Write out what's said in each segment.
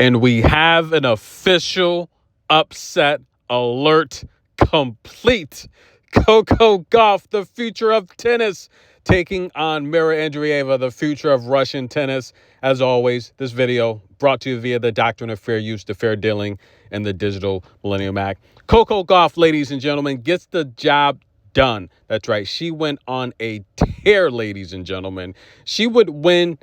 And we have an official upset alert complete. Coco Gauff, the future of tennis, taking on Mirra Andreeva, the future of Russian tennis. As always, this video brought to you via the Doctrine of Fair Use, the Fair Dealing, and the Digital Millennium Act. Coco Gauff, ladies and gentlemen, gets the job done. That's right. She went on a tear, ladies and gentlemen. She would win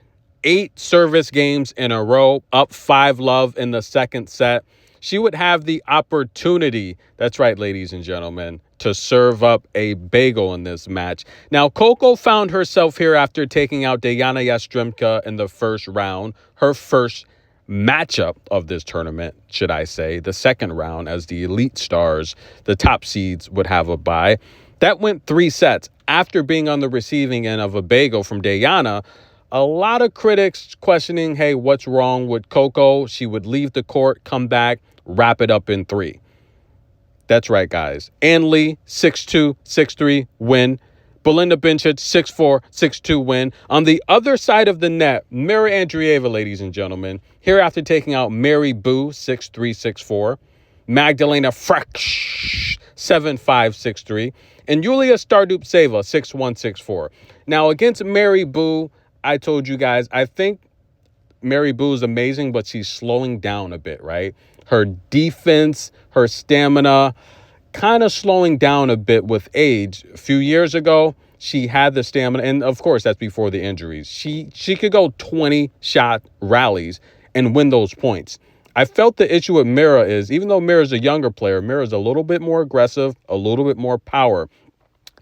8 service games in a row, up 5-love in the second set. She would have the opportunity, that's right, ladies and gentlemen, to serve up a bagel in this match. Now, Coco found herself here after taking out Diana Yastremka in the first round, her first matchup of this tournament, should I say, the second round, as the elite stars, the top seeds, would have a bye. That went 3 sets. After being on the receiving end of a bagel from Diana, a lot of critics questioning, hey, what's wrong with Coco? She would leave the court, come back, wrap it up in 3. That's right, guys. Ann Lee, 6-2, 6-3, win. Belinda Bencic, 6-4, 6-2, win. On the other side of the net, Mirra Andreeva, ladies and gentlemen, here after taking out Mary Boo, 6-3, 6-4. Magdalena Frech, 7-5, 6-3. And Yulia Stardupseva, 6-1, 6-4. Now, against Mary Boo, I told you guys, I think Mary Boo is amazing, but she's slowing down a bit, right? Her defense, her stamina, kind of slowing down a bit with age. A few years ago, she had the stamina, and of course, that's before the injuries. She could go 20-shot rallies and win those points. I felt the issue with Mirra is, even though Mirra's a younger player, Mirra's a little bit more aggressive, a little bit more power.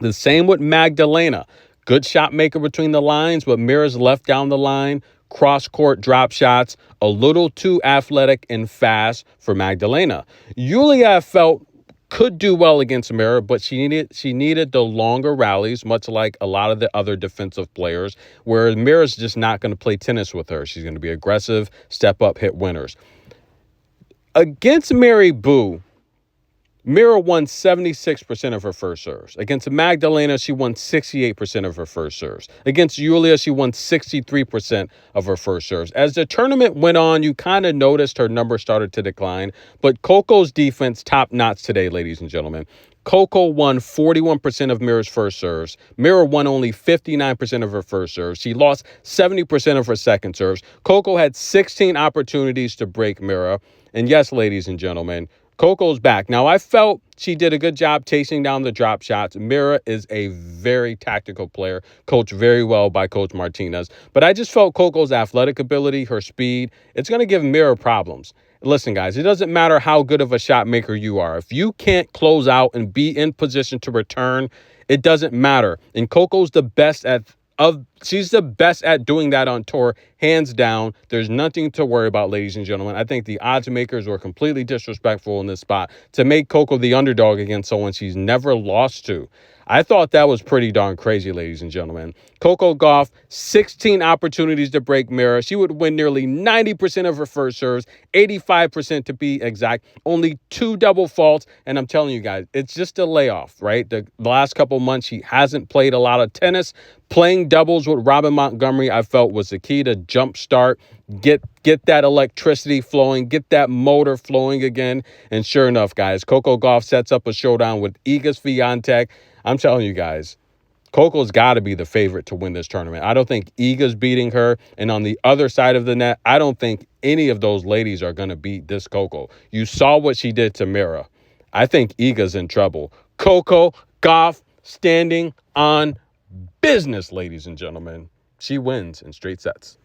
The same with Magdalena. Good shot maker between the lines, but Mirra's left down the line, cross-court drop shots, a little too athletic and fast for Magdalena. Yulia, I felt, could do well against Mirra, but she needed the longer rallies, much like a lot of the other defensive players, where Mirra's just not going to play tennis with her. She's going to be aggressive, step up, hit winners. Against Mary Boo, Mirra won 76% of her first serves. Against Magdalena, she won 68% of her first serves. Against Yulia, she won 63% of her first serves. As the tournament went on, you kind of noticed her numbers started to decline. But Coco's defense, top notch today, ladies and gentlemen. Coco won 41% of Mirra's first serves. Mirra won only 59% of her first serves. She lost 70% of her second serves. Coco had 16 opportunities to break Mirra. And yes, ladies and gentlemen, Coco's back. Now, I felt she did a good job chasing down the drop shots. Mirra is a very tactical player, coached very well by Coach Martinez. But I just felt Coco's athletic ability, her speed, it's going to give Mirra problems. Listen, guys, it doesn't matter how good of a shot maker you are. If you can't close out and be in position to return, it doesn't matter. And Coco's the best she's the best at doing that on tour, hands down. There's nothing to worry about, ladies and gentlemen. I think the odds makers were completely disrespectful in this spot to make Coco the underdog against someone she's never lost to. I thought that was pretty darn crazy, ladies and gentlemen. Coco Gauff, 16 opportunities to break Mirra. She would win nearly 90% of her first serves, 85% to be exact, only 2 double faults. And I'm telling you guys, it's just a layoff, right? The last couple months, she hasn't played a lot of tennis. Playing doubles with Robin Montgomery, I felt, was the key to jumpstart, get that electricity flowing, get that motor flowing again. And sure enough, guys, Coco Gauff sets up a showdown with Iga Swiatek. I'm telling you guys, Coco's got to be the favorite to win this tournament. I don't think Iga's beating her. And on the other side of the net, I don't think any of those ladies are going to beat this Coco. You saw what she did to Mirra. I think Iga's in trouble. Coco Gauff standing on business, ladies and gentlemen. She wins in straight sets.